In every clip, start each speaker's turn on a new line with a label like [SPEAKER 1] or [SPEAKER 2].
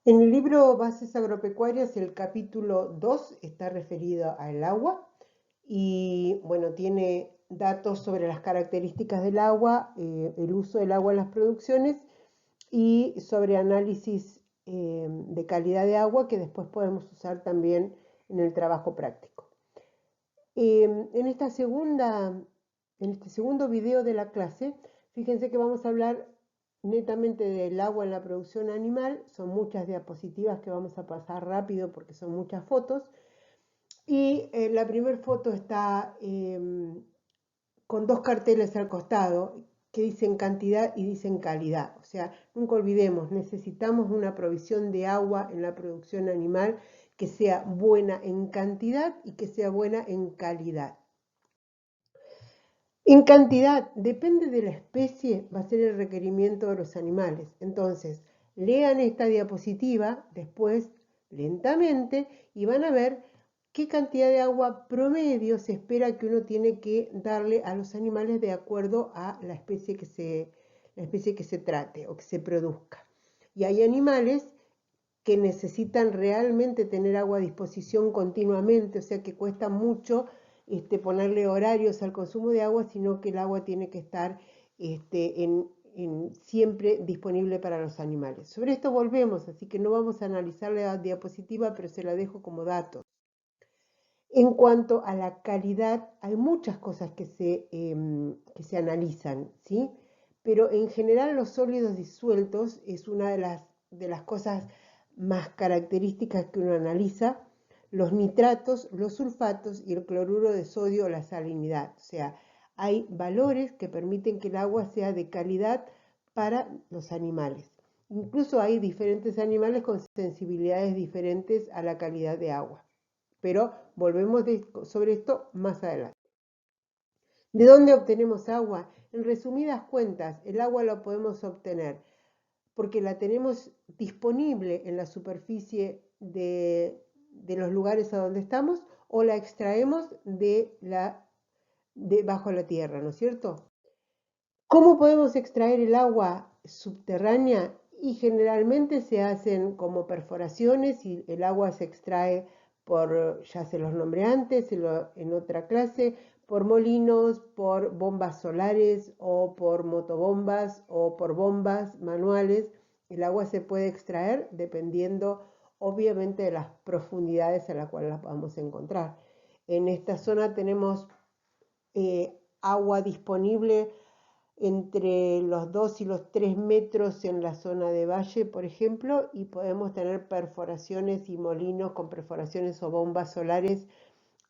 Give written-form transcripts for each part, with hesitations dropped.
[SPEAKER 1] En el libro Bases Agropecuarias, el capítulo 2 está referido al agua y bueno, tiene datos sobre las características del agua, el uso del agua en las producciones y sobre análisis de calidad de agua que después podemos usar también en el trabajo práctico. En en este segundo video de la clase, fíjense que vamos a hablar netamente del agua en la producción animal. Son muchas diapositivas que vamos a pasar rápido porque son muchas fotos. Y la primera foto está con dos carteles al costado que dicen cantidad y dicen calidad. O sea, nunca olvidemos, necesitamos una provisión de agua en la producción animal que sea buena en cantidad y que sea buena en calidad. En cantidad, depende de la especie, va a ser el requerimiento de los animales. Entonces, lean esta diapositiva después lentamente y van a ver qué cantidad de agua promedio se espera que uno tiene que darle a los animales de acuerdo a la especie que se trate o que se produzca. Y hay animales que necesitan realmente tener agua a disposición continuamente, o sea que cuesta mucho ponerle horarios al consumo de agua, sino que el agua tiene que estar siempre disponible para los animales. Sobre esto volvemos, así que no vamos a analizar la diapositiva, pero se la dejo como datos. En cuanto a la calidad, hay muchas cosas que se analizan, ¿sí? Pero en general los sólidos disueltos es una de las cosas más características que uno analiza, los nitratos, los sulfatos y el cloruro de sodio o la salinidad. O sea, hay valores que permiten que el agua sea de calidad para los animales. Incluso hay diferentes animales con sensibilidades diferentes a la calidad de agua. Pero volvemos sobre esto más adelante. ¿De dónde obtenemos agua? En resumidas cuentas, el agua la podemos obtener porque la tenemos disponible en la superficie de los lugares a donde estamos o la extraemos de bajo la tierra, ¿no es cierto? ¿Cómo podemos extraer el agua subterránea? Y generalmente se hacen como perforaciones y el agua se extrae por, ya se los nombré antes en otra clase, por molinos, por bombas solares o por motobombas o por bombas manuales. El agua se puede extraer dependiendo obviamente de las profundidades a las cuales las vamos a encontrar. En esta zona tenemos agua disponible entre los 2 y los 3 metros en la zona de valle, por ejemplo, y podemos tener perforaciones y molinos con perforaciones o bombas solares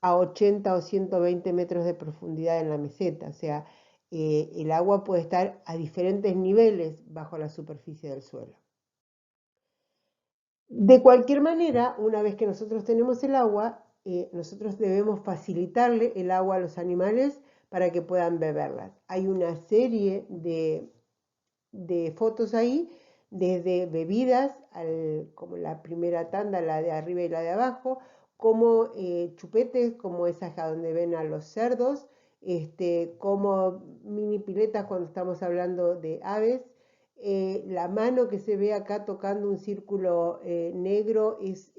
[SPEAKER 1] a 80 o 120 metros de profundidad en la meseta. O sea, el agua puede estar a diferentes niveles bajo la superficie del suelo. De cualquier manera, una vez que nosotros tenemos el agua, nosotros debemos facilitarle el agua a los animales para que puedan beberlas. Hay una serie de fotos ahí, desde bebidas, como la primera tanda, la de arriba y la de abajo, como chupetes, como esas a donde ven a los cerdos, como mini piletas cuando estamos hablando de aves. La mano que se ve acá tocando un círculo negro es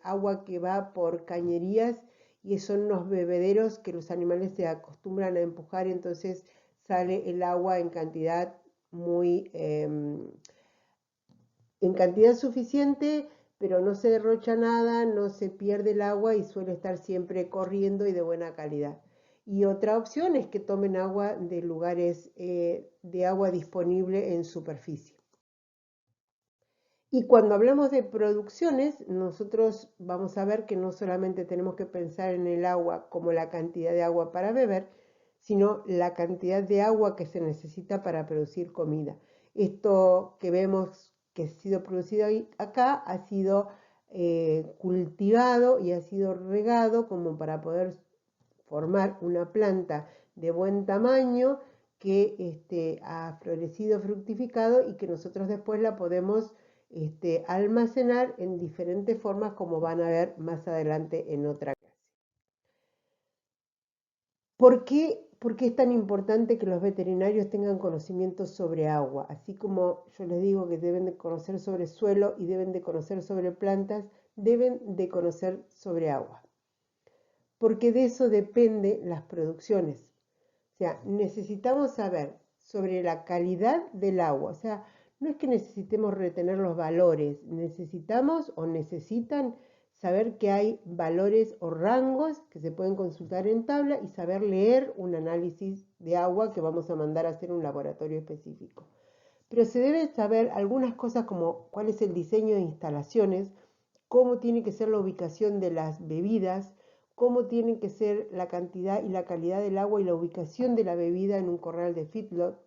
[SPEAKER 1] agua que va por cañerías y son unos bebederos que los animales se acostumbran a empujar, entonces sale el agua en cantidad muy en cantidad suficiente, pero no se derrocha nada, no se pierde el agua y suele estar siempre corriendo y de buena calidad. Y otra opción es que tomen agua de lugares de agua disponible en superficie. Y cuando hablamos de producciones, nosotros vamos a ver que no solamente tenemos que pensar en el agua como la cantidad de agua para beber, sino la cantidad de agua que se necesita para producir comida. Esto que vemos que ha sido producido acá ha sido cultivado y ha sido regado como para poder formar una planta de buen tamaño que ha florecido, fructificado y que nosotros después la podemos almacenar en diferentes formas como van a ver más adelante en otra clase. ¿Por qué ¿Por qué es tan importante que los veterinarios tengan conocimiento sobre agua? Así como yo les digo que deben de conocer sobre suelo y deben de conocer sobre plantas, deben de conocer sobre agua. Porque de eso dependen las producciones. O sea, necesitamos saber sobre la calidad del agua. O sea, no es que necesitemos retener los valores, necesitamos o necesitan saber que hay valores o rangos que se pueden consultar en tabla y saber leer un análisis de agua que vamos a mandar a hacer en un laboratorio específico. Pero se debe saber algunas cosas como cuál es el diseño de instalaciones, cómo tiene que ser la ubicación de las bebidas, cómo tiene que ser la cantidad y la calidad del agua y la ubicación de la bebida en un corral de feedlot,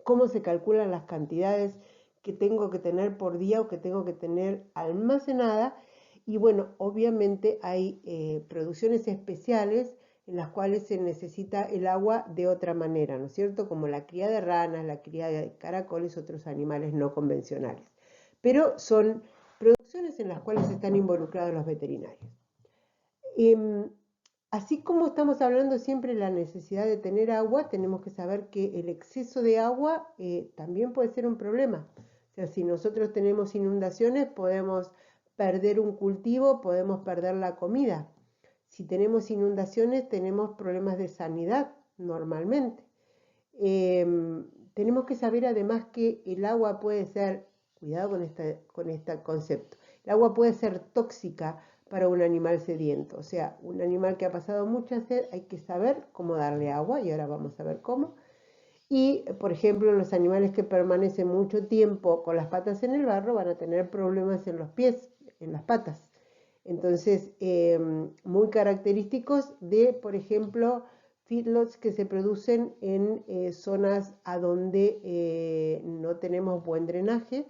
[SPEAKER 1] cómo se calculan las cantidades que tengo que tener por día o que tengo que tener almacenada. Y bueno, obviamente hay producciones especiales en las cuales se necesita el agua de otra manera, ¿no es cierto? Como la cría de ranas, la cría de caracoles, otros animales no convencionales. Pero son producciones en las cuales están involucrados los veterinarios. Así como estamos hablando siempre de la necesidad de tener agua, tenemos que saber que el exceso de agua también puede ser un problema. O sea, si nosotros tenemos inundaciones, podemos perder un cultivo, podemos perder la comida. Si tenemos inundaciones, tenemos problemas de sanidad normalmente. Tenemos que saber además que el agua puede ser, cuidado con este concepto, el agua puede ser tóxica para un animal sediento. O sea, un animal que ha pasado mucha sed, hay que saber cómo darle agua y ahora vamos a ver cómo. Y, por ejemplo, los animales que permanecen mucho tiempo con las patas en el barro van a tener problemas en los pies, en las patas. Entonces, muy característicos de, por ejemplo, feedlots que se producen en zonas a donde no tenemos buen drenaje,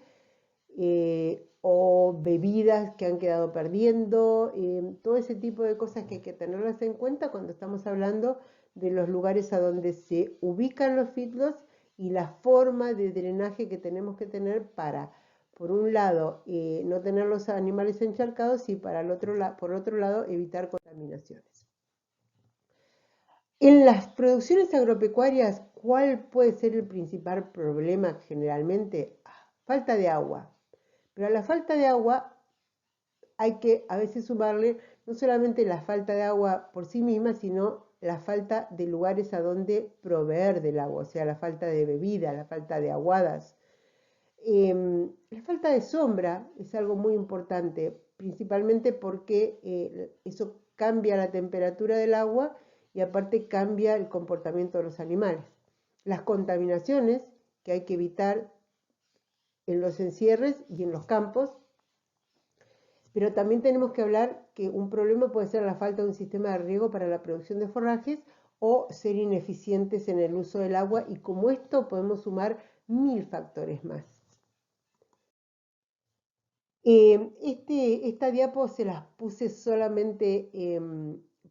[SPEAKER 1] o bebidas que han quedado perdiendo, todo ese tipo de cosas que hay que tenerlas en cuenta cuando estamos hablando de los lugares a donde se ubican los feedlots y la forma de drenaje que tenemos que tener para, por un lado, no tener los animales encharcados y por otro lado, evitar contaminaciones. En las producciones agropecuarias, ¿cuál puede ser el principal problema generalmente? Falta de agua. Pero a la falta de agua hay que a veces sumarle no solamente la falta de agua por sí misma, sino la falta de lugares a donde proveer del agua, o sea, la falta de bebida, la falta de aguadas. La falta de sombra es algo muy importante, principalmente porque eso cambia la temperatura del agua y aparte cambia el comportamiento de los animales. Las contaminaciones que hay que evitar en los encierres y en los campos, pero también tenemos que hablar que un problema puede ser la falta de un sistema de riego para la producción de forrajes o ser ineficientes en el uso del agua, y como esto podemos sumar 1000 factores más. Esta diapo se las puse solamente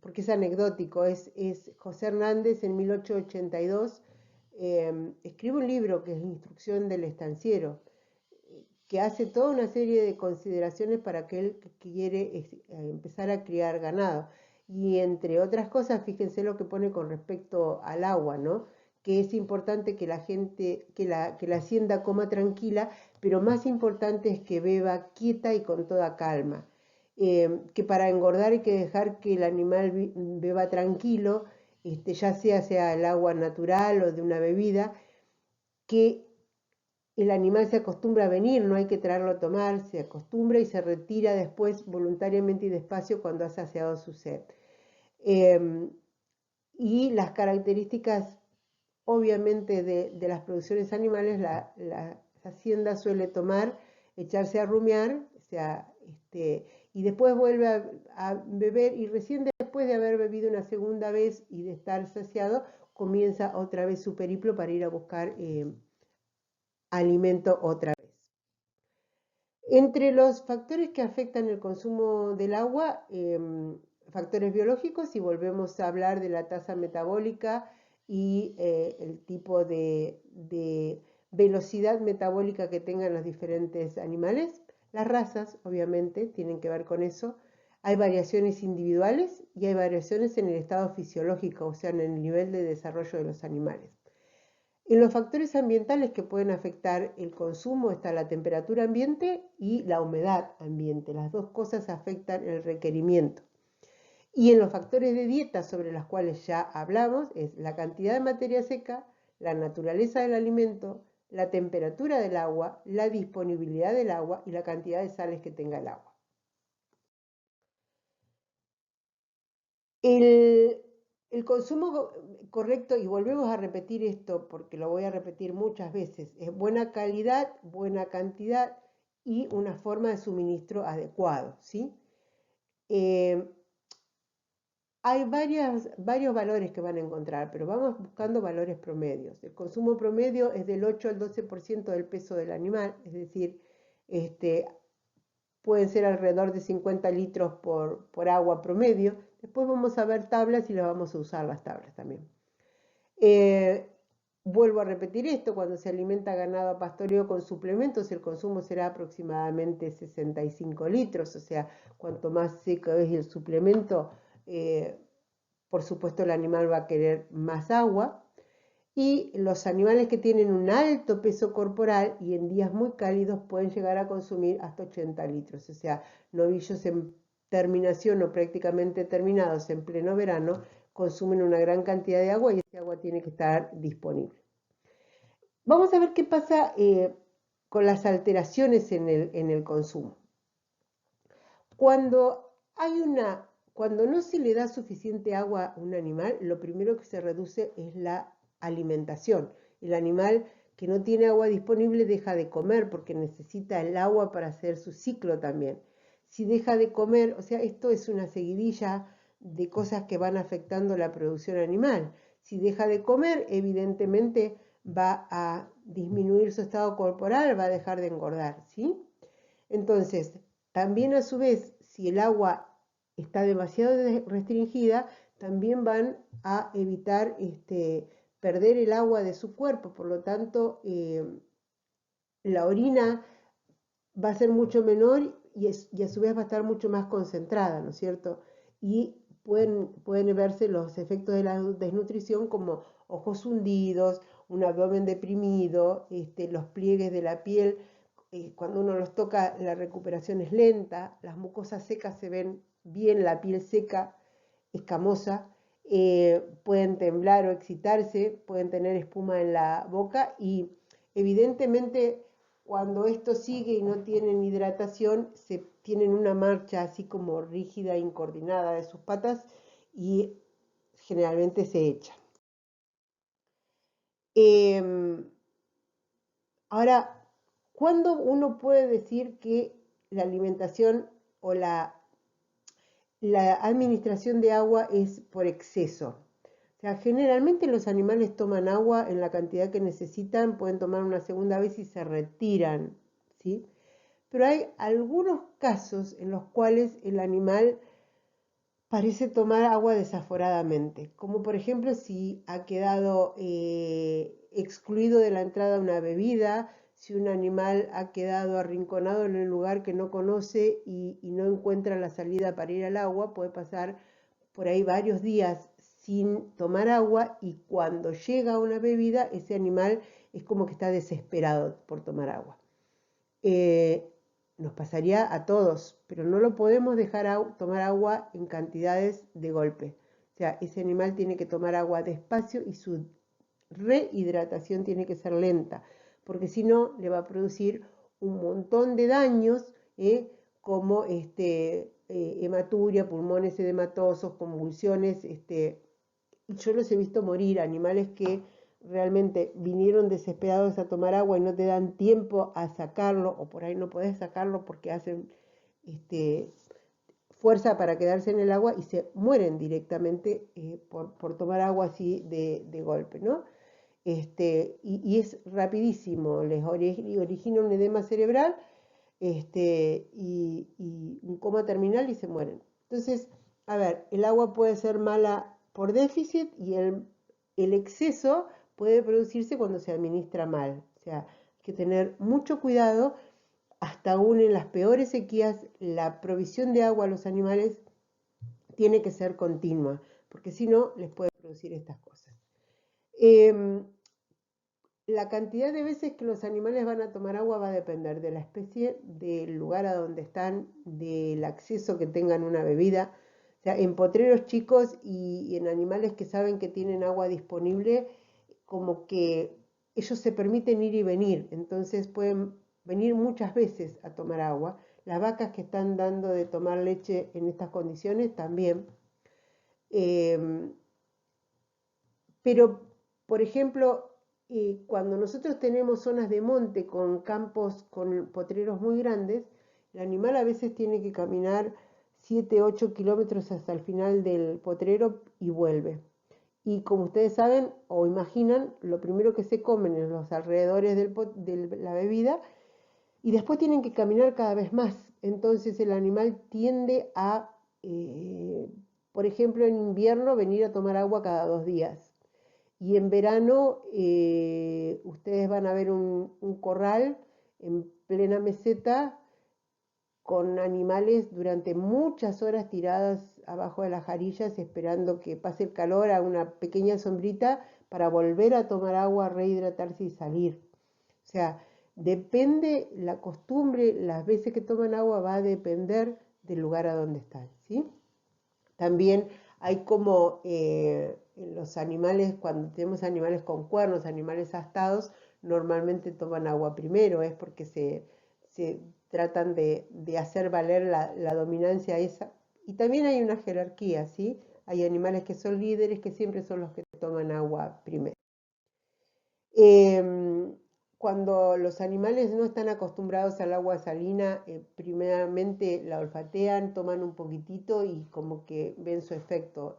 [SPEAKER 1] porque es anecdótico. Es José Hernández en 1882. Escribe un libro que es Instrucción del estanciero, que hace toda una serie de consideraciones para aquel que quiere empezar a criar ganado. Y entre otras cosas, fíjense lo que pone con respecto al agua, ¿no? Que es importante que la gente, que la hacienda coma tranquila, pero más importante es que beba quieta y con toda calma. Que para engordar hay que dejar que el animal beba tranquilo, ya sea el agua natural o de una bebida, que el animal se acostumbra a venir, no hay que traerlo a tomar, se acostumbra y se retira después voluntariamente y despacio cuando ha saciado su sed. Y las características, obviamente, de las producciones animales, la hacienda suele tomar, echarse a rumiar, o sea, y después vuelve a beber, y recién después de haber bebido una segunda vez y de estar saciado, comienza otra vez su periplo para ir a buscar alimento otra vez. Entre los factores que afectan el consumo del agua, factores biológicos, y volvemos a hablar de la tasa metabólica y el tipo de velocidad metabólica que tengan los diferentes animales. Las razas, obviamente, tienen que ver con eso. Hay variaciones individuales y hay variaciones en el estado fisiológico, o sea, en el nivel de desarrollo de los animales. En los factores ambientales que pueden afectar el consumo está la temperatura ambiente y la humedad ambiente. Las dos cosas afectan el requerimiento. Y en los factores de dieta sobre los cuales ya hablamos es la cantidad de materia seca, la naturaleza del alimento, la temperatura del agua, la disponibilidad del agua y la cantidad de sales que tenga el agua. El consumo correcto, y volvemos a repetir esto porque lo voy a repetir muchas veces, es buena calidad, buena cantidad y una forma de suministro adecuado, ¿sí? Hay varios valores que van a encontrar, pero vamos buscando valores promedios. El consumo promedio es del 8 al 12% del peso del animal, es decir, pueden ser alrededor de 50 litros por agua promedio. Después vamos a ver tablas y las vamos a usar las tablas también. Vuelvo a repetir esto, cuando se alimenta ganado a pastoreo con suplementos, el consumo será aproximadamente 65 litros, o sea, cuanto más seco es el suplemento, por supuesto el animal va a querer más agua. Y los animales que tienen un alto peso corporal y en días muy cálidos pueden llegar a consumir hasta 80 litros, o sea, novillos en terminación o prácticamente terminados en pleno verano consumen una gran cantidad de agua y ese agua tiene que estar disponible. Vamos a ver qué pasa con las alteraciones en el consumo. Cuando no se le da suficiente agua a un animal, lo primero que se reduce es la alimentación. El animal que no tiene agua disponible deja de comer porque necesita el agua para hacer su ciclo también. Si deja de comer, o sea, esto es una seguidilla de cosas que van afectando la producción animal. Si deja de comer, evidentemente va a disminuir su estado corporal, va a dejar de engordar, ¿sí? Entonces, también a su vez, si el agua está demasiado restringida, también van a evitar perder el agua de su cuerpo. Por lo tanto, la orina va a ser mucho menor y a su vez va a estar mucho más concentrada, ¿no es cierto? Y pueden verse los efectos de la desnutrición como ojos hundidos, un abdomen deprimido, los pliegues de la piel. Cuando uno los toca, la recuperación es lenta, las mucosas secas se ven bien, la piel seca, escamosa, pueden temblar o excitarse, pueden tener espuma en la boca y evidentemente cuando esto sigue y no tienen hidratación, tienen una marcha así como rígida e incoordinada de sus patas y generalmente se echan. Ahora, ¿cuándo uno puede decir que la alimentación o la administración de agua es por exceso? O sea, generalmente los animales toman agua en la cantidad que necesitan, pueden tomar una segunda vez y se retiran, ¿sí? Pero hay algunos casos en los cuales el animal parece tomar agua desaforadamente, como por ejemplo si ha quedado excluido de la entrada una bebida, si un animal ha quedado arrinconado en un lugar que no conoce y no encuentra la salida para ir al agua, puede pasar por ahí varios días sin tomar agua y cuando llega una bebida, ese animal es como que está desesperado por tomar agua. Nos pasaría a todos, pero no lo podemos dejar tomar agua en cantidades de golpe. O sea, ese animal tiene que tomar agua despacio y su rehidratación tiene que ser lenta, porque si no le va a producir un montón de daños, como hematuria, pulmones edematosos, convulsiones. Yo los he visto morir, animales que realmente vinieron desesperados a tomar agua y no te dan tiempo a sacarlo, o por ahí no podés sacarlo porque hacen fuerza para quedarse en el agua y se mueren directamente por tomar agua así de golpe, ¿no? Y es rapidísimo, les origina un edema cerebral y un coma terminal y se mueren. Entonces, a ver, el agua puede ser mala por déficit y el exceso puede producirse cuando se administra mal. O sea, hay que tener mucho cuidado hasta aún en las peores sequías, la provisión de agua a los animales tiene que ser continua, porque si no, les puede producir estas cosas. La cantidad de veces que los animales van a tomar agua va a depender de la especie, del lugar a donde están, del acceso que tengan a una bebida. O sea, en potreros chicos y en animales que saben que tienen agua disponible, como que ellos se permiten ir y venir, entonces pueden venir muchas veces a tomar agua. Las vacas que están dando de tomar leche en estas condiciones también. Eh, pero, por ejemplo, cuando nosotros tenemos zonas de monte con campos, con potreros muy grandes, el animal a veces tiene que caminar 7, 8 kilómetros hasta el final del potrero y vuelve. Y como ustedes saben o imaginan, lo primero que se comen en los alrededores de la bebida y después tienen que caminar cada vez más. Entonces el animal tiende a, por ejemplo, en invierno venir a tomar agua cada 2 días. Y en verano ustedes van a ver un corral en plena meseta con animales durante muchas horas tiradas abajo de las jarillas esperando que pase el calor a una pequeña sombrita para volver a tomar agua, rehidratarse y salir. O sea, depende la costumbre, las veces que toman agua va a depender del lugar a donde están, ¿sí? También hay como los animales, cuando tenemos animales con cuernos, animales astados, normalmente toman agua primero, es porque se tratan de hacer valer la dominancia esa. Y también hay una jerarquía, ¿sí? Hay animales que son líderes que siempre son los que toman agua primero. Cuando los animales no están acostumbrados al agua salina, primeramente la olfatean, toman un poquitito y como que ven su efecto.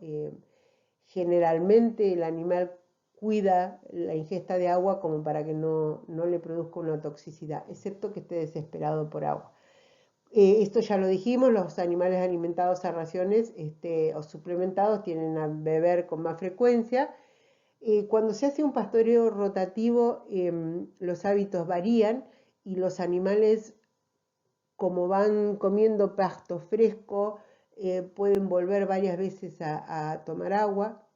[SPEAKER 1] Generalmente el animal cuida la ingesta de agua como para que no le produzca una toxicidad, excepto que esté desesperado por agua. Esto ya lo dijimos, los animales alimentados a raciones o suplementados tienden a beber con más frecuencia. Cuando se hace un pastoreo rotativo, los hábitos varían y los animales, como van comiendo pasto fresco, pueden volver varias veces a tomar agua.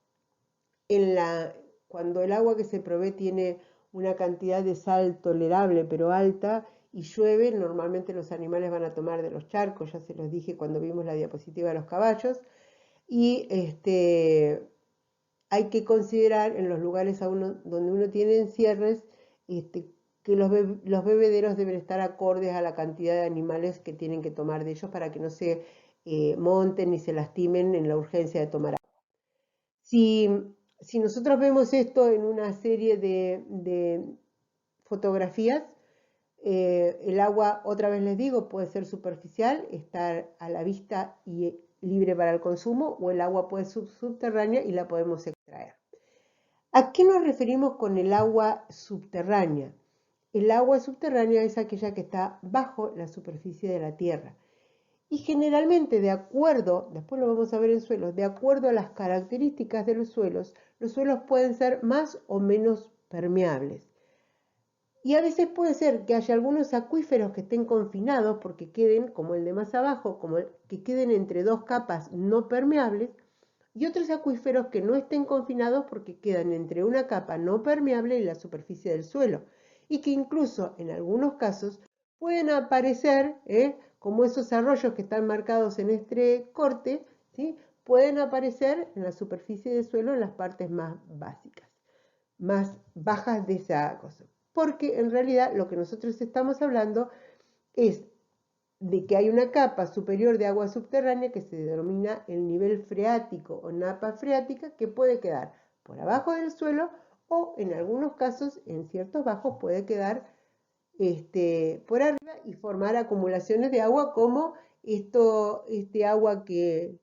[SPEAKER 1] Cuando el agua que se provee tiene una cantidad de sal tolerable pero alta y llueve, normalmente los animales van a tomar de los charcos, ya se los dije cuando vimos la diapositiva de los caballos, y hay que considerar en los lugares donde uno tiene encierres que los bebederos deben estar acordes a la cantidad de animales que tienen que tomar de ellos para que no se monten ni se lastimen en la urgencia de tomar agua. Si nosotros vemos esto en una serie de fotografías, el agua, otra vez les digo, puede ser superficial, estar a la vista y libre para el consumo, o el agua puede ser subterránea y la podemos extraer. ¿A qué nos referimos con el agua subterránea? El agua subterránea es aquella que está bajo la superficie de la tierra. Y generalmente, de acuerdo, después lo vamos a ver en suelos, de acuerdo a las características de los suelos pueden ser más o menos permeables. Y a veces puede ser que haya algunos acuíferos que estén confinados porque queden, como el de más abajo, como que queden entre dos capas no permeables, y otros acuíferos que no estén confinados porque quedan entre una capa no permeable y la superficie del suelo, y que incluso en algunos casos pueden aparecer, como esos arroyos que están marcados en este corte, ¿sí? Pueden aparecer en la superficie del suelo en las partes más básicas, más bajas de esa cosa. Porque en realidad lo que nosotros estamos hablando es de que hay una capa superior de agua subterránea que se denomina el nivel freático o napa freática, que puede quedar por abajo del suelo o en algunos casos, en ciertos bajos, puede quedar por arriba y formar acumulaciones de agua como este agua que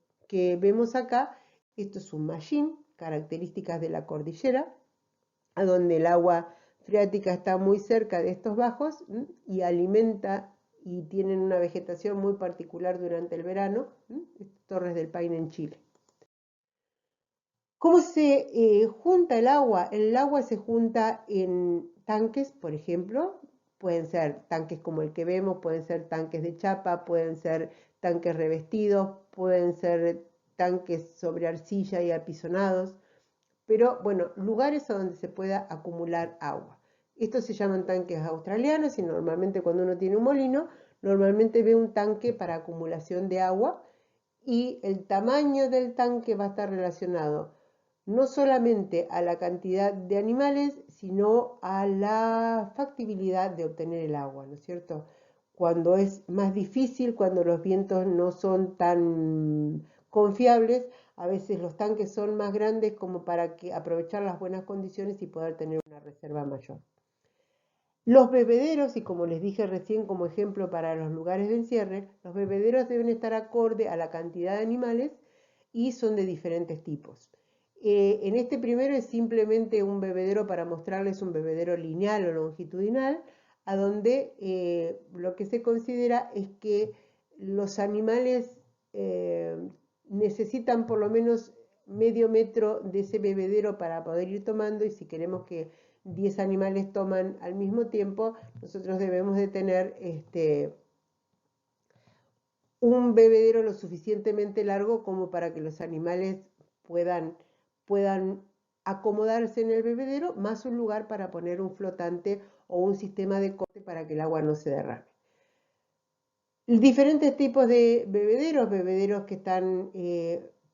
[SPEAKER 1] vemos acá. Esto es un mallín, características de la cordillera, a donde el agua freática está muy cerca de estos bajos y alimenta y tienen una vegetación muy particular durante el verano, Torres del Paine en Chile. ¿Cómo se junta el agua? El agua se junta en tanques, por ejemplo, pueden ser tanques como el que vemos, pueden ser tanques de chapa, pueden ser tanques revestidos, pueden ser tanques sobre arcilla y apisonados, pero bueno, lugares a donde se pueda acumular agua. Estos se llaman tanques australianos y normalmente cuando uno tiene un molino, normalmente ve un tanque para acumulación de agua y el tamaño del tanque va a estar relacionado no solamente a la cantidad de animales, sino a la factibilidad de obtener el agua, ¿no es cierto? Cuando es más difícil, cuando los vientos no son tan confiables, a veces los tanques son más grandes como para aprovechar las buenas condiciones y poder tener una reserva mayor. Los bebederos, y como les dije recién como ejemplo para los lugares de encierre, los bebederos deben estar acorde a la cantidad de animales y son de diferentes tipos. En este primero es simplemente un bebedero para mostrarles un bebedero lineal o longitudinal, a donde lo que se considera es que los animales necesitan por lo menos medio metro de ese bebedero para poder ir tomando, y si queremos que 10 animales toman al mismo tiempo, nosotros debemos de tener un bebedero lo suficientemente largo como para que los animales puedan acomodarse en el bebedero, más un lugar para poner un flotante o un sistema de corte para que el agua no se derrame. Diferentes tipos de bebederos que están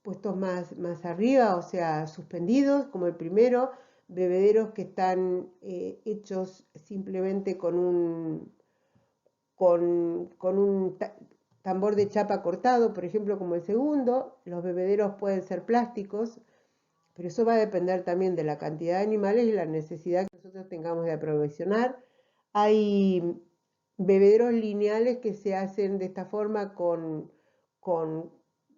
[SPEAKER 1] puestos más arriba, o sea, suspendidos, como el primero, bebederos que están hechos simplemente con un tambor de chapa cortado, por ejemplo, como el segundo. Los bebederos pueden ser plásticos, pero eso va a depender también de la cantidad de animales y la necesidad que nosotros tengamos de aprovisionar. Hay bebederos lineales que se hacen de esta forma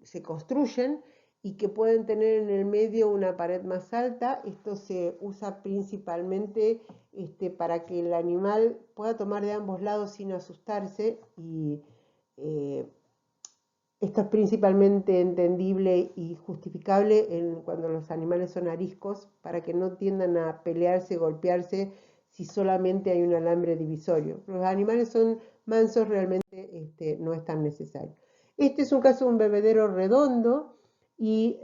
[SPEAKER 1] se construyen y que pueden tener en el medio una pared más alta. Esto se usa principalmente para que el animal pueda tomar de ambos lados sin asustarse, y esto es principalmente entendible y justificable cuando los animales son ariscos, para que no tiendan a pelearse, golpearse, si solamente hay un alambre divisorio. Los animales son mansos, realmente no es tan necesario. Este es un caso de un bebedero redondo y,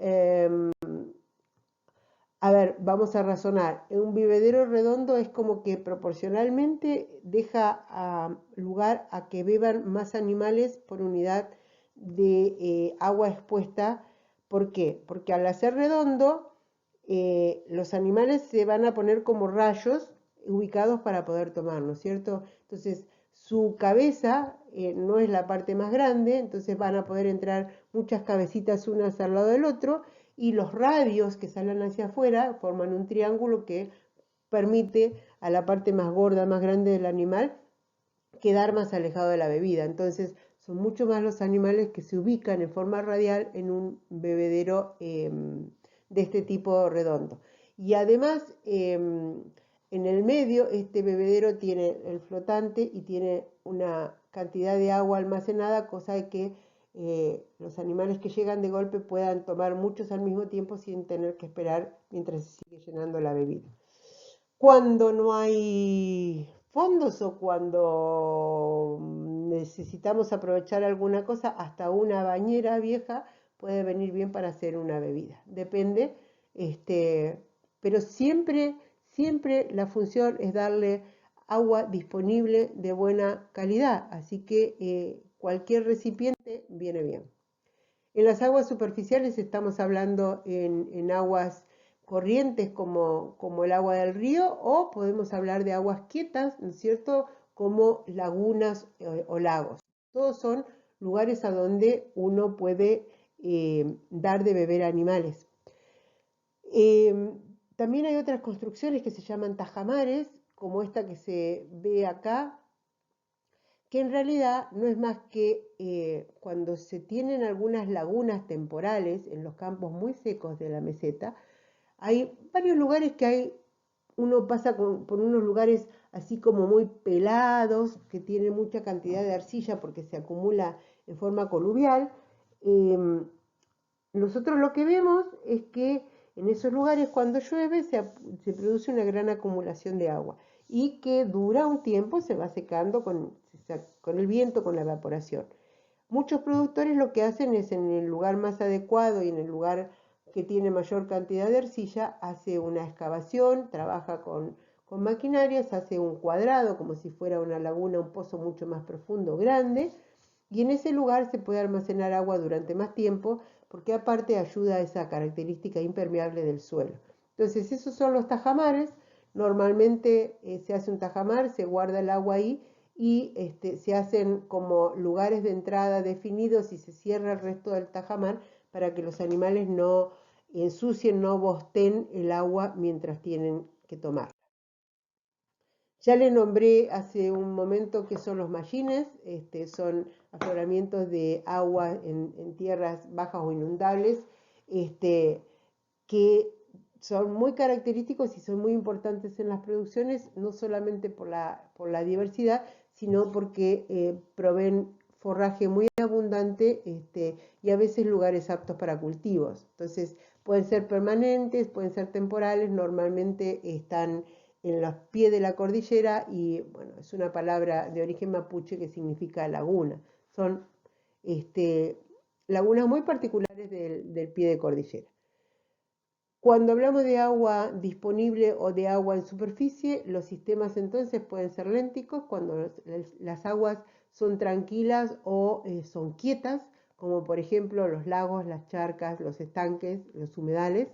[SPEAKER 1] a ver, vamos a razonar. Un bebedero redondo es como que proporcionalmente deja lugar a que beban más animales por unidad de agua expuesta. ¿Por qué? Porque al hacer redondo, los animales se van a poner como rayos ubicados para poder tomar, ¿no es cierto? Entonces, su cabeza no es la parte más grande, entonces van a poder entrar muchas cabecitas unas al lado del otro, y los radios que salen hacia afuera forman un triángulo que permite a la parte más gorda, más grande del animal, quedar más alejado de la bebida. Entonces, son mucho más los animales que se ubican en forma radial en un bebedero de este tipo redondo. Y además, en el medio, este bebedero tiene el flotante y tiene una cantidad de agua almacenada, cosa de que los animales que llegan de golpe puedan tomar muchos al mismo tiempo sin tener que esperar mientras se sigue llenando la bebida. Cuando no hay fondos o cuando necesitamos aprovechar alguna cosa, hasta una bañera vieja puede venir bien para hacer una bebida. Depende, pero siempre la función es darle agua disponible de buena calidad, así que cualquier recipiente viene bien. En las aguas superficiales estamos hablando en aguas corrientes como el agua del río, o podemos hablar de aguas quietas, ¿no es cierto?, como lagunas o lagos. Todos son lugares a donde uno puede dar de beber a animales. También hay otras construcciones que se llaman tajamares, como esta que se ve acá, que en realidad no es más que cuando se tienen algunas lagunas temporales en los campos muy secos de la meseta. Hay varios lugares uno pasa por unos lugares así como muy pelados, que tienen mucha cantidad de arcilla porque se acumula en forma coluvial. Nosotros lo que vemos es que en esos lugares, cuando llueve, se produce una gran acumulación de agua. y que dura un tiempo, se va secando con el viento, con la evaporación. Muchos productores lo que hacen es en el lugar más adecuado y en el lugar que tiene mayor cantidad de arcilla, hace una excavación, trabaja con maquinarias, hace un cuadrado como si fuera una laguna, un pozo mucho más profundo, grande, y en ese lugar se puede almacenar agua durante más tiempo porque aparte ayuda a esa característica impermeable del suelo. Entonces esos son los tajamares. Normalmente se hace un tajamar, se guarda el agua ahí y se hacen como lugares de entrada definidos y se cierra el resto del tajamar para que los animales no ensucien, no bosten el agua mientras tienen que tomar. Ya le nombré hace un momento que son los mallines, son afloramientos de agua en tierras bajas o inundables, que son muy característicos y son muy importantes en las producciones, no solamente por la diversidad, sino porque proveen forraje muy abundante y a veces lugares aptos para cultivos. Entonces, pueden ser permanentes, pueden ser temporales, normalmente están en los pies de la cordillera y, bueno, es una palabra de origen mapuche que significa laguna. Son lagunas muy particulares del pie de cordillera. Cuando hablamos de agua disponible o de agua en superficie, los sistemas entonces pueden ser lénticos cuando las aguas son tranquilas o son quietas, como por ejemplo los lagos, las charcas, los estanques, los humedales.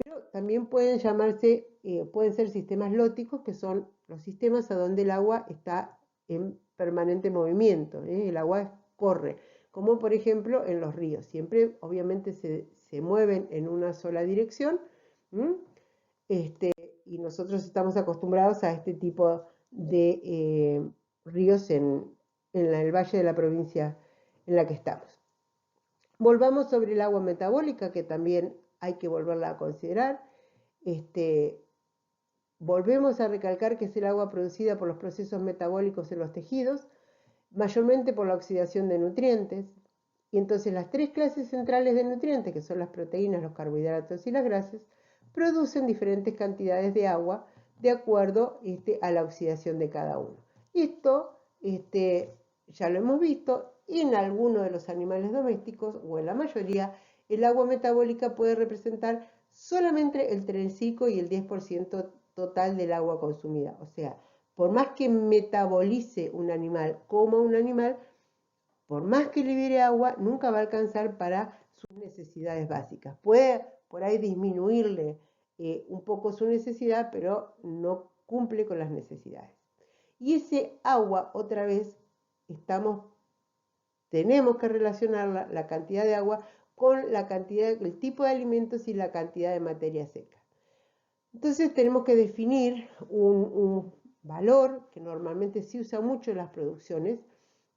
[SPEAKER 1] Pero también pueden ser sistemas lóticos, que son los sistemas a donde el agua está en permanente movimiento, el agua corre, como por ejemplo en los ríos. Siempre obviamente se mueven en una sola dirección, y nosotros estamos acostumbrados a este tipo de ríos en el valle de la provincia en la que estamos. Volvamos sobre el agua metabólica, que también hay que volverla a considerar. Volvemos a recalcar que es el agua producida por los procesos metabólicos en los tejidos, mayormente por la oxidación de nutrientes. Y entonces las tres clases centrales de nutrientes, que son las proteínas, los carbohidratos y las grasas, producen diferentes cantidades de agua de acuerdo a la oxidación de cada uno. Esto ya lo hemos visto, en algunos de los animales domésticos, o en la mayoría, el agua metabólica puede representar solamente entre el 5 y el 10% total del agua consumida. O sea, por más que metabolice un animal, coma un animal, por más que libere agua, nunca va a alcanzar para sus necesidades básicas. Puede por ahí disminuirle un poco su necesidad, pero no cumple con las necesidades. Y ese agua, otra vez, tenemos que relacionar la cantidad de agua con la cantidad, el tipo de alimentos y la cantidad de materia seca. Entonces tenemos que definir un valor que normalmente se usa mucho en las producciones,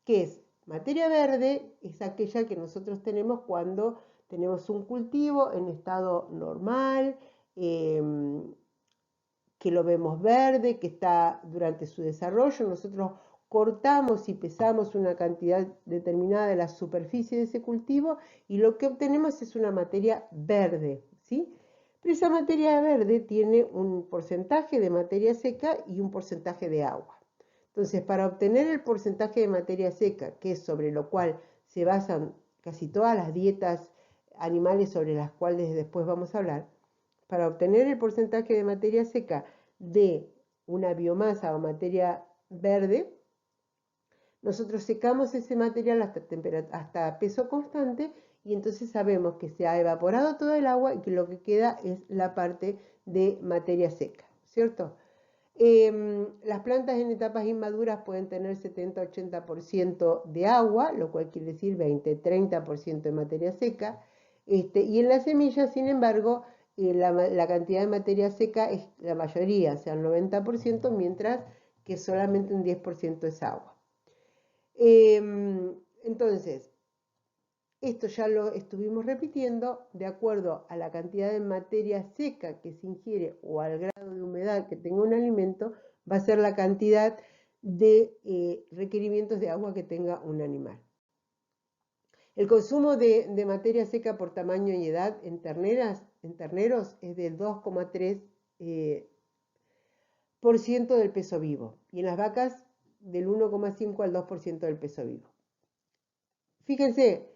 [SPEAKER 1] que es materia verde, es aquella que nosotros tenemos cuando tenemos un cultivo en estado normal, que lo vemos verde, que está durante su desarrollo. Nosotros cortamos y pesamos una cantidad determinada de la superficie de ese cultivo y lo que obtenemos es una materia verde, ¿sí? Pero esa materia verde tiene un porcentaje de materia seca y un porcentaje de agua. Entonces, para obtener el porcentaje de materia seca, que es sobre lo cual se basan casi todas las dietas animales sobre las cuales después vamos a hablar, para obtener el porcentaje de materia seca de una biomasa o materia verde, nosotros secamos ese material hasta peso constante y entonces sabemos que se ha evaporado todo el agua y que lo que queda es la parte de materia seca, ¿cierto? Las plantas en etapas inmaduras pueden tener 70-80% de agua, lo cual quiere decir 20-30% de materia seca, y en las semillas, sin embargo, la cantidad de materia seca es la mayoría, o sea, el 90%, mientras que solamente un 10% es agua. Entonces, esto ya lo estuvimos repitiendo, de acuerdo a la cantidad de materia seca que se ingiere o al grado de humedad que tenga un alimento, va a ser la cantidad de requerimientos de agua que tenga un animal. El consumo de materia seca por tamaño y edad en terneros es del 2,3 del peso vivo y en las vacas del 1,5 al 2% del peso vivo. Fíjense,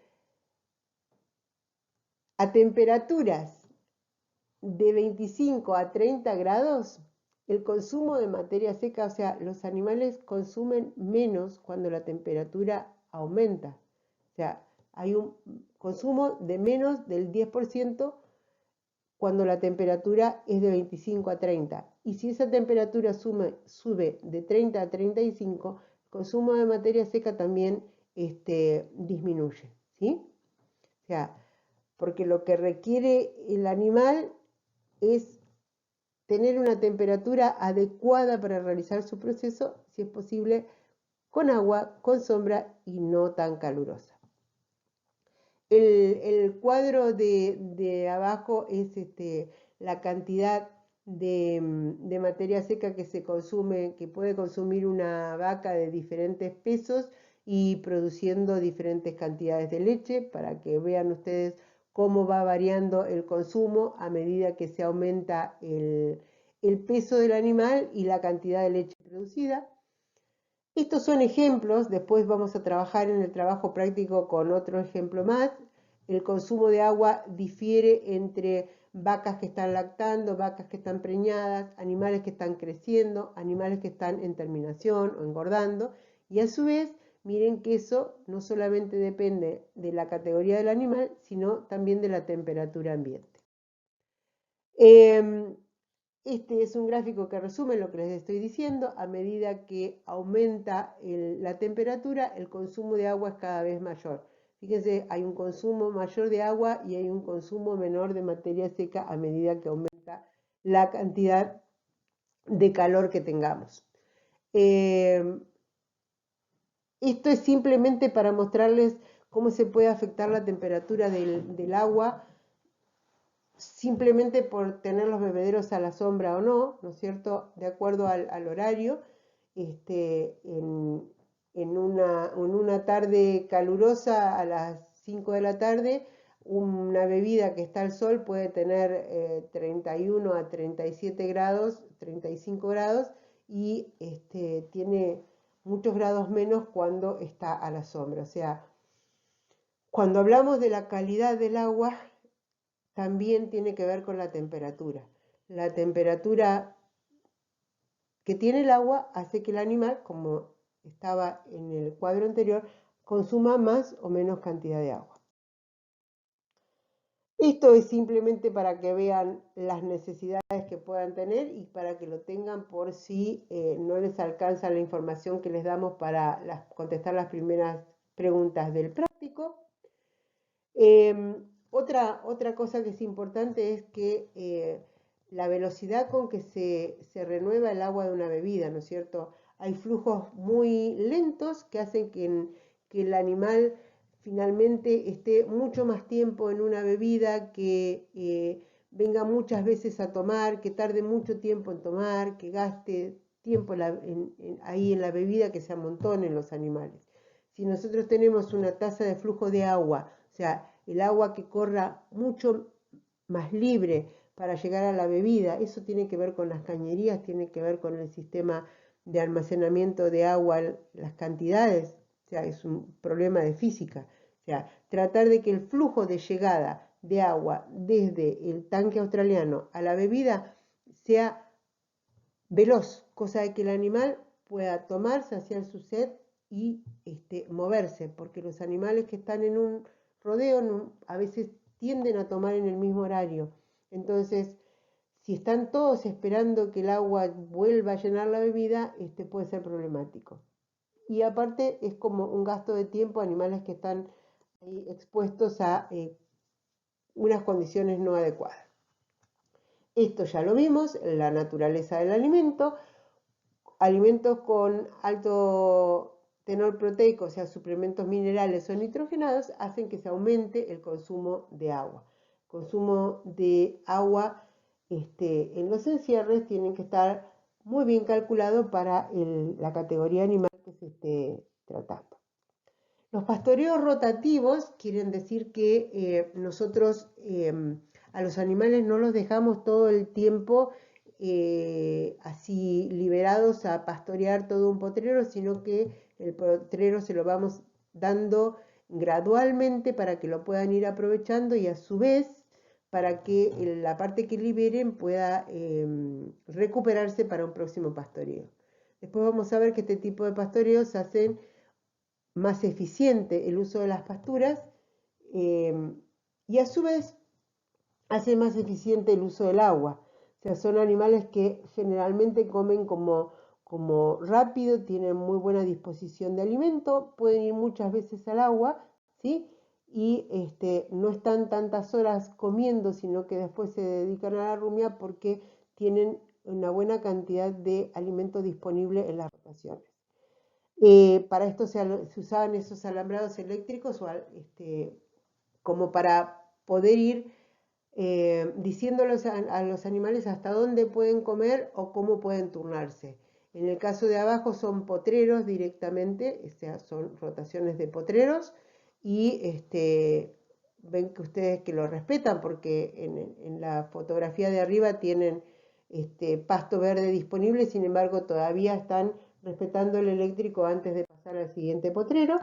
[SPEAKER 1] a temperaturas de 25 a 30 grados, el consumo de materia seca, o sea, los animales consumen menos cuando la temperatura aumenta. O sea, hay un consumo de menos del 10% cuando la temperatura es de 25 a 30. Y si esa temperatura sube de 30 a 35, el consumo de materia seca también disminuye, ¿sí? O sea, porque lo que requiere el animal es tener una temperatura adecuada para realizar su proceso, si es posible, con agua, con sombra y no tan calurosa. El cuadro de abajo es la cantidad de materia seca que se consume, que puede consumir una vaca de diferentes pesos y produciendo diferentes cantidades de leche, para que vean ustedes cómo va variando el consumo a medida que se aumenta el peso del animal y la cantidad de leche producida. Estos son ejemplos, después vamos a trabajar en el trabajo práctico con otro ejemplo más. El consumo de agua difiere entre vacas que están lactando, vacas que están preñadas, animales que están creciendo, animales que están en terminación o engordando. Y a su vez, miren que eso no solamente depende de la categoría del animal, sino también de la temperatura ambiente. Este es un gráfico que resume lo que les estoy diciendo. A medida que aumenta la temperatura, el consumo de agua es cada vez mayor. Fíjense, hay un consumo mayor de agua y hay un consumo menor de materia seca a medida que aumenta la cantidad de calor que tengamos. Esto es simplemente para mostrarles cómo se puede afectar la temperatura del agua simplemente por tener los bebederos a la sombra o no, ¿no es cierto?, de acuerdo al horario. En una tarde calurosa a las 5 de la tarde, una bebida que está al sol puede tener 31 a 37 grados, 35 grados, y tiene muchos grados menos cuando está a la sombra. O sea, cuando hablamos de la calidad del agua, también tiene que ver con la temperatura. La temperatura que tiene el agua hace que el animal, como estaba en el cuadro anterior, consuma más o menos cantidad de agua. Esto es simplemente para que vean las necesidades que puedan tener y para que lo tengan por si no les alcanza la información que les damos para contestar las primeras preguntas del práctico. Otra cosa que es importante es que la velocidad con que se renueva el agua de una bebida, ¿no es cierto? Hay flujos muy lentos que hacen que el animal finalmente esté mucho más tiempo en una bebida, que venga muchas veces a tomar, que tarde mucho tiempo en tomar, que gaste tiempo ahí en la bebida, que se amontonen los animales. Si nosotros tenemos una tasa de flujo de agua, o sea, el agua que corra mucho más libre para llegar a la bebida, eso tiene que ver con las cañerías, tiene que ver con el sistema de almacenamiento de agua, las cantidades, o sea, es un problema de física. O sea, tratar de que el flujo de llegada de agua desde el tanque australiano a la bebida sea veloz, cosa de que el animal pueda tomar, saciar su sed y moverse, porque los animales que están en un rodeo a veces tienden a tomar en el mismo horario. Entonces, si están todos esperando que el agua vuelva a llenar la bebida, puede ser problemático. Y aparte es como un gasto de tiempo, animales que están ahí expuestos a unas condiciones no adecuadas. Esto ya lo vimos, la naturaleza del alimento. Alimentos con alto tenor proteico, o sea, suplementos minerales o nitrogenados, hacen que se aumente el consumo de agua. El consumo de agua en los encierres tienen que estar muy bien calculado para la categoría animal que se esté tratando. Los pastoreos rotativos quieren decir que nosotros a los animales no los dejamos todo el tiempo así liberados a pastorear todo un potrero, sino que el potrero se lo vamos dando gradualmente para que lo puedan ir aprovechando y a su vez para que la parte que liberen pueda recuperarse para un próximo pastoreo. Después vamos a ver que este tipo de pastoreos hacen más eficiente el uso de las pasturas y a su vez hace más eficiente el uso del agua. O sea, son animales que generalmente comen como rápido, tienen muy buena disposición de alimento, pueden ir muchas veces al agua, ¿sí? Y no están tantas horas comiendo, sino que después se dedican a la rumia porque tienen una buena cantidad de alimento disponible en las rotaciones. Para esto se usaban esos alambrados eléctricos como para poder ir diciéndoles a los animales hasta dónde pueden comer o cómo pueden turnarse. En el caso de abajo son potreros directamente, o sea, son rotaciones de potreros y ven que ustedes que lo respetan porque en la fotografía de arriba tienen pasto verde disponible, sin embargo todavía están respetando el eléctrico antes de pasar al siguiente potrero.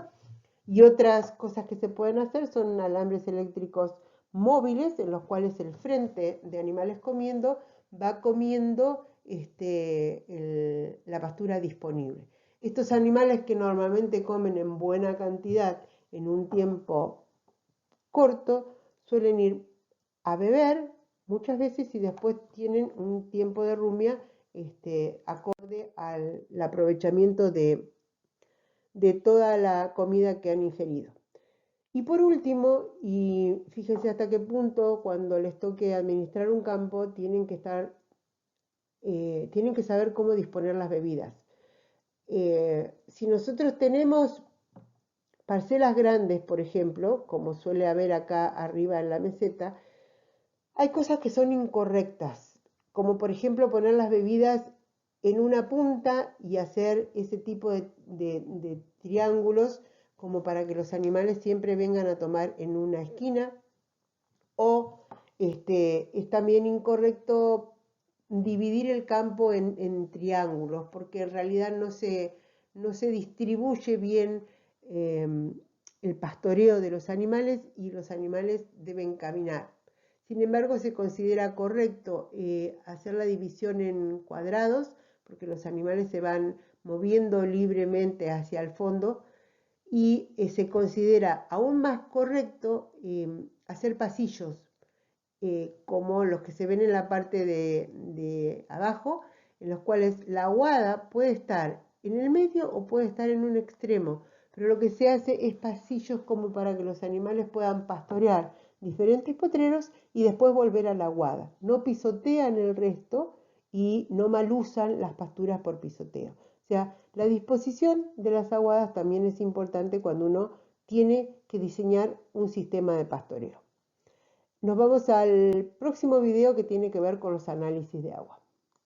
[SPEAKER 1] Y otras cosas que se pueden hacer son alambres eléctricos móviles en los cuales el frente de animales comiendo va comiendo la pastura disponible. Estos animales que normalmente comen en buena cantidad en un tiempo corto suelen ir a beber muchas veces y después tienen un tiempo de rumia acorde al aprovechamiento de toda la comida que han ingerido. Y por último, y fíjense hasta qué punto cuando les toque administrar un campo tienen que saber cómo disponer las bebidas. Si nosotros tenemos parcelas grandes, por ejemplo, como suele haber acá arriba en la meseta, hay cosas que son incorrectas, como por ejemplo poner las bebidas en una punta y hacer ese tipo de triángulos como para que los animales siempre vengan a tomar en una esquina, o es también incorrecto dividir el campo en triángulos, porque en realidad no se distribuye bien el pastoreo de los animales y los animales deben caminar. Sin embargo, se considera correcto hacer la división en cuadrados, porque los animales se van moviendo libremente hacia el fondo, y se considera aún más correcto hacer pasillos como los que se ven en la parte de abajo, en los cuales la aguada puede estar en el medio o puede estar en un extremo, pero lo que se hace es pasillos como para que los animales puedan pastorear diferentes potreros y después volver a la aguada. No pisotean el resto y no malusan las pasturas por pisoteo. O sea, la disposición de las aguadas también es importante cuando uno tiene que diseñar un sistema de pastoreo. Nos vamos al próximo video que tiene que ver con los análisis de agua.